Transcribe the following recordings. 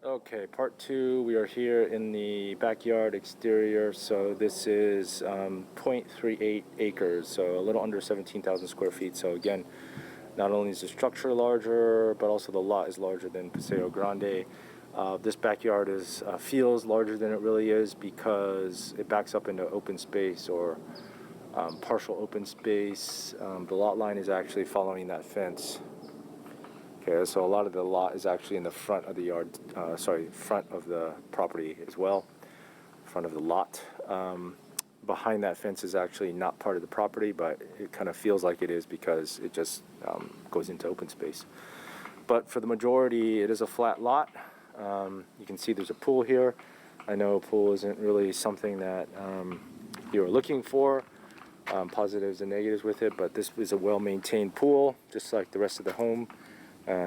Okay, part two. We are here in the backyard exterior. So this is 0.38 acres, so a little under 17,000 square feet. So again, not only is the structure larger, but also the lot is larger than Paseo Grande. This backyard feels larger than it really is because it backs up into open space or partial open space. The lot line is actually following that fence. Okay, so a lot of the lot is actually in the front of the yard, front of the property as well, front of the lot. Behind that fence is actually not part of the property, but it kind of feels like it is because it just goes into open space. But for the majority, it is a flat lot. You can see there's a pool here. I know a pool isn't really something that you're looking for, positives and negatives with it, but this is a well-maintained pool, just like the rest of the home.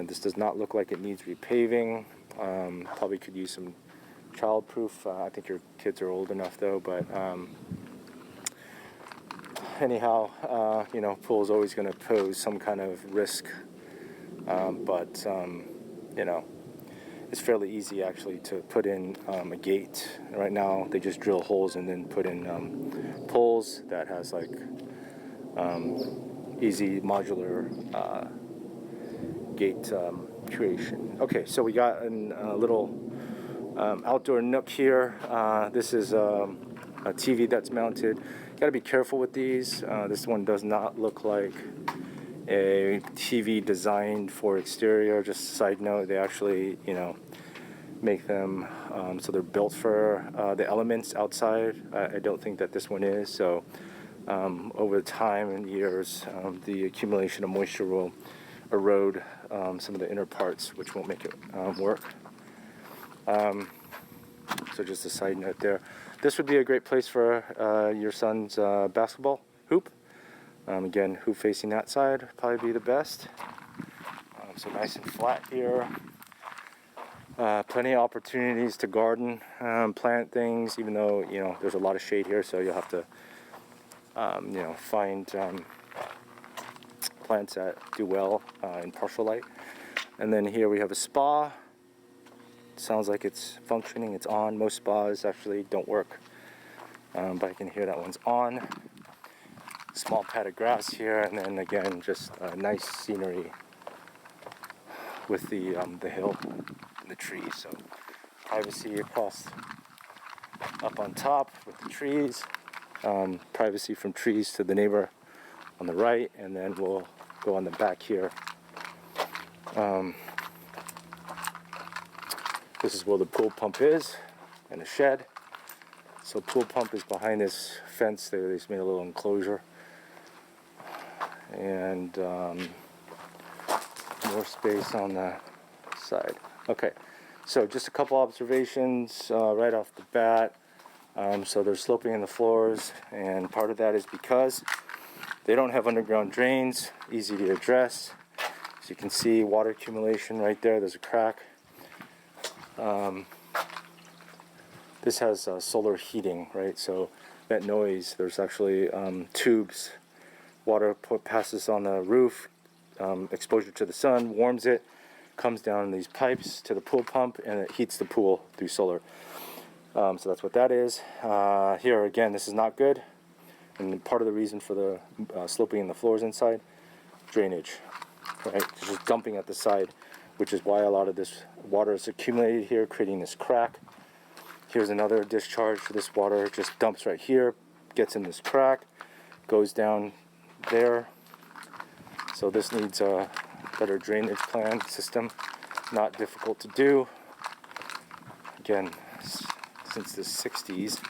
This does not look like it needs repaving. Probably could use some child-proof. I think your kids are old enough though, but anyhow, pool is always going to pose some kind of risk, but it's fairly easy actually to put in a gate. Right now they just drill holes and then put in poles that has like easy modular gate creation. Okay, so we got a little outdoor nook here. This is a TV that's mounted. Got to be careful with these. This one does not look like a TV designed for exterior. Just a side note, they actually, make them so they're built for the elements outside. I don't think that this one is. So over time and years, the accumulation of moisture will erode some of the inner parts, which won't make it work. So just a side note there. This would be a great place for your son's basketball hoop. Again, hoop facing that side would probably be the best. So nice and flat here. Plenty of opportunities to garden, plant things, even though, there's a lot of shade here, so you'll have to, find plants that do well in partial light. And then here we have a spa. Sounds like it's functioning, it's on. Most spas actually don't work, but I can hear that one's on. Small pad of grass here, and then again just nice scenery with the hill and the trees. So privacy across up on top with the trees, privacy from trees to the neighbor on the right, and then we'll go on the back here. This is where the pool pump is, and a shed. So pool pump is behind this fence there. They just made a little enclosure, and more space on the side. Okay, so just a couple observations right off the bat. So they're sloping in the floors, and part of that is because they don't have underground drains, easy to address. As you can see, water accumulation right there, there's a crack. This has solar heating, right? So that noise, there's actually tubes. Water passes on the roof, exposure to the sun, warms it, comes down these pipes to the pool pump, and it heats the pool through solar. So that's what that is. Here again, this is not good. And part of the reason for the sloping in the floors inside, drainage, right? It's just dumping at the side, which is why a lot of this water is accumulated here, creating this crack. Here's another discharge. This water just dumps right here, gets in this crack, goes down there. So this needs a better drainage plan system. Not difficult to do. Again, since the 60s.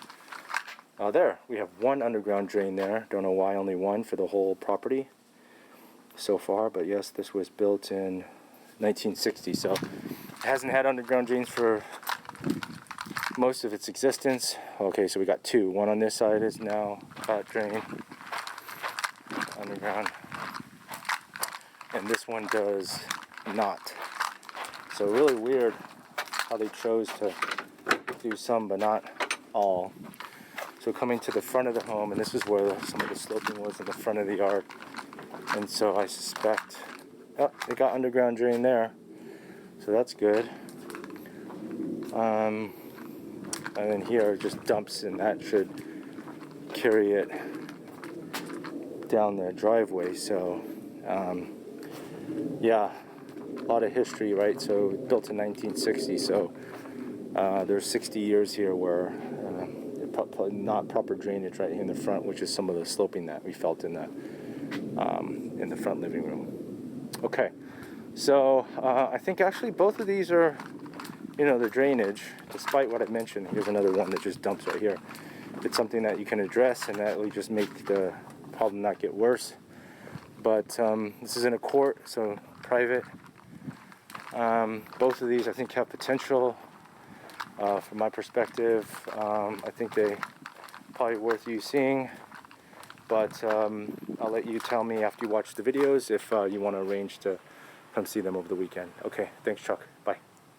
There, we have one underground drain there. Don't know why only one for the whole property so far, but yes, this was built in 1960, so it hasn't had underground drains for most of its existence. Okay, so we got two. One on this side is now flat drain, underground, and this one does not. So really weird how they chose to do some but not all. So coming to the front of the home, and this is where some of the sloping was in the front of the yard, and so I suspect, oh, they got underground drain there, so that's good. And then here just dumps, and that should carry it down the driveway. So yeah, a lot of history, right? So built in 1960, so there's 60 years here where not proper drainage right here in the front, which is some of the sloping that we felt in the front living room. Okay, so I think actually both of these are, the drainage, despite what I mentioned. Here's another one that just dumps right here. It's something that you can address, and that will just make the problem not get worse. But this is in a court, so private. Both of these I think have potential. From my perspective, I think they probably worth you seeing, but I'll let you tell me after you watch the videos if you want to arrange to come see them over the weekend. Okay, thanks, Chuck.